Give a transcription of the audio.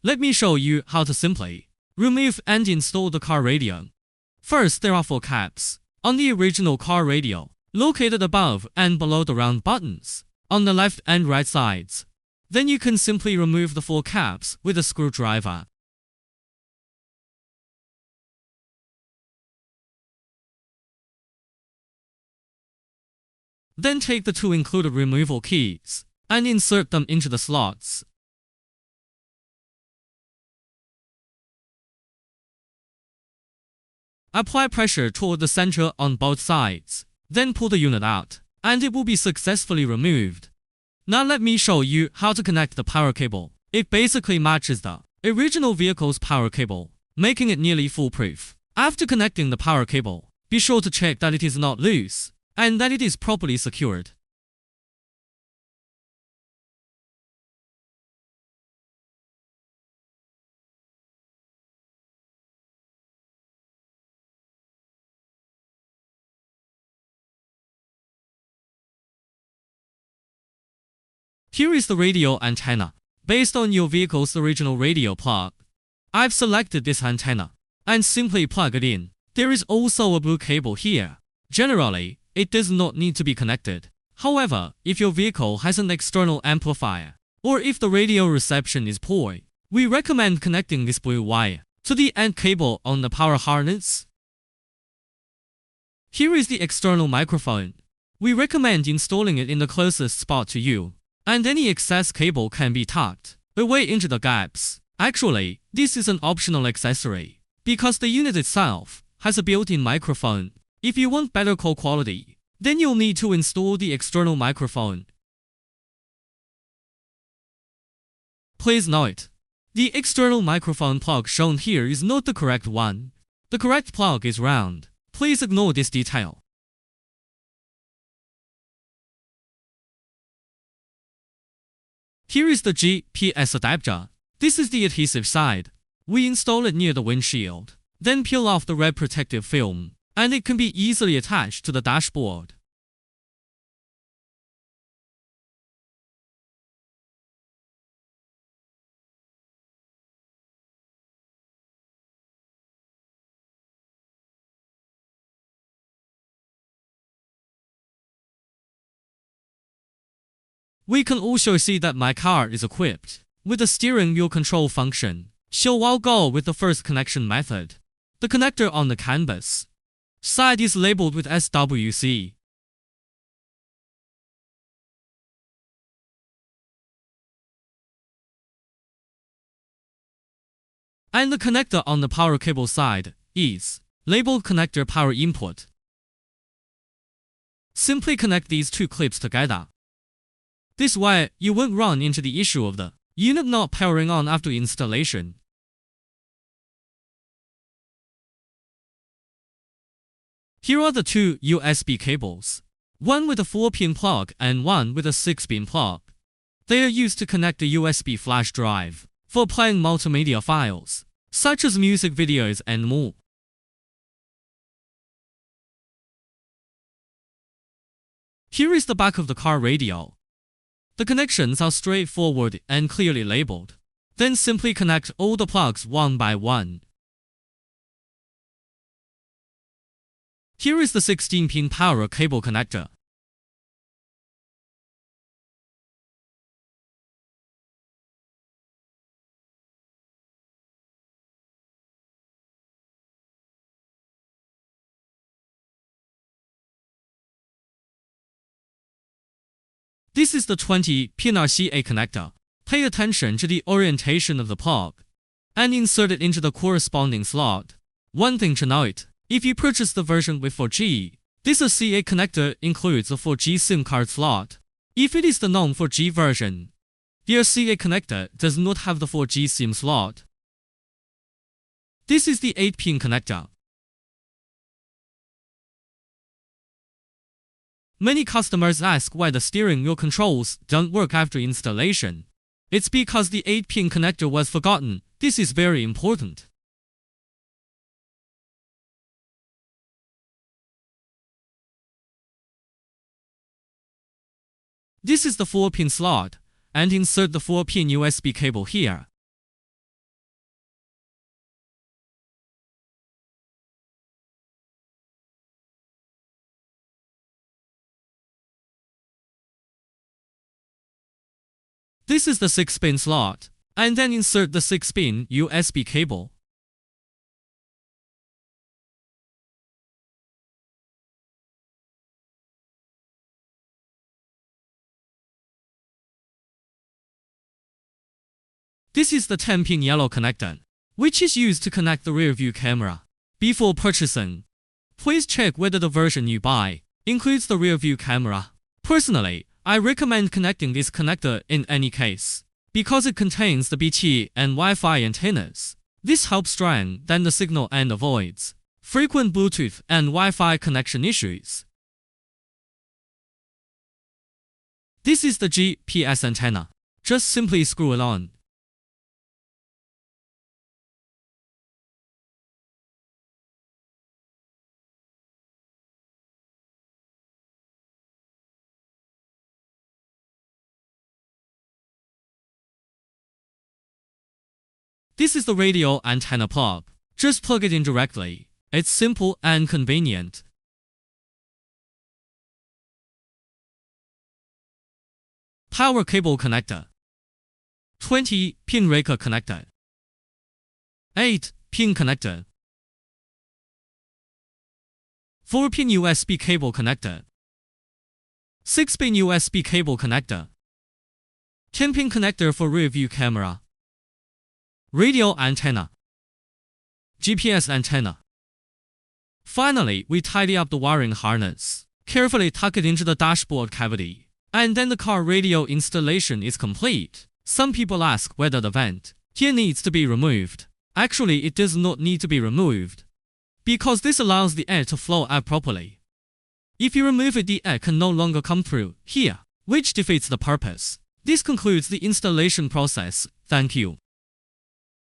Let me show you how to simply remove and install the car radio. First, there are 4 caps on the original car radio, located above and below the round buttons on the left and right sides. Then you can simply remove the 4 caps with a screwdriver. Then take the 2 included removal keys and insert them into the slots. Apply pressure toward the center on both sides. Then pull the unit out, and it will be successfully removed. Now let me show you how to connect the power cable. It basically matches the original vehicle's power cable, making it nearly foolproof. After connecting the power cable, be sure to check that it is not loose and that it is properly secured. Here is the radio antenna, based on your vehicle's original radio plug. I've selected this antenna and simply plug it in. There is also a blue cable here. Generally, it does not need to be connected. However, if your vehicle has an external amplifier, or if the radio reception is poor, we recommend connecting this blue wire to the end cable on the power harness. Here is the external microphone. We recommend installing it in the closest spot to you, and any excess cable can be tucked away into the gaps. Actually, this is an optional accessory, because the unit itself has a built-in microphone. If you want better call quality, then you'll need to install the external microphone. Please note, the external microphone plug shown here is not the correct one. The correct plug is round. Please ignore this detail. Here is the GPS adapter. This is the adhesive side. We install it near the windshield, then peel off the red protective film, and it can be easily attached to the dashboard. We can also see that my car is equipped with a steering wheel control function, so I'll go with the first connection method. The connector on the canvas side is labeled with SWC. And the connector on the power cable side is labeled connector power input. Simply connect these 2 clips together. This way, you won't run into the issue of the unit not powering on after installation. Here are the 2 USB cables, one with a 4-pin plug and one with a 6-pin plug. They are used to connect the USB flash drive for playing multimedia files, such as music videos and more. Here is the back of the car radio. The connections are straightforward and clearly labeled. Then simply connect all the plugs one by one. Here is the 16-pin power cable connector. This is the 20-pin RCA connector. Pay attention to the orientation of the plug and insert it into the corresponding slot. One thing to note, if you purchase the version with 4G, this RCA connector includes a 4G SIM card slot. If it is the non-4G version, the RCA connector does not have the 4G SIM slot. This is the 8-pin connector. Many customers ask why the steering wheel controls don't work after installation. It's because the 8-pin connector was forgotten. This is very important. This is the 4-pin slot, and insert the 4-pin USB cable here. This is the 6-pin slot, and then insert the 6-pin USB cable. This is the 10-pin yellow connector, which is used to connect the rear-view camera. Before purchasing, please check whether the version you buy includes the rear-view camera. Personally, I recommend connecting this connector in any case, because it contains the BT and Wi-Fi antennas. This helps strengthen the signal and avoids frequent Bluetooth and Wi-Fi connection issues. This is the GPS antenna. Just simply screw it on. This is the radio antenna plug. Just plug it in directly. It's simple and convenient. Power cable connector. 20-pin Reka connector. 8-pin connector. 4-pin USB cable connector. 6-pin USB cable connector. 10-pin connector for rear-view camera. Radio antenna. GPS antenna. Finally, we tidy up the wiring harness. Carefully tuck it into the dashboard cavity. And then the car radio installation is complete. Some people ask whether the vent here needs to be removed. Actually, it does not need to be removed, because this allows the air to flow out properly. If you remove it, the air can no longer come through here, which defeats the purpose. This concludes the installation process. Thank you.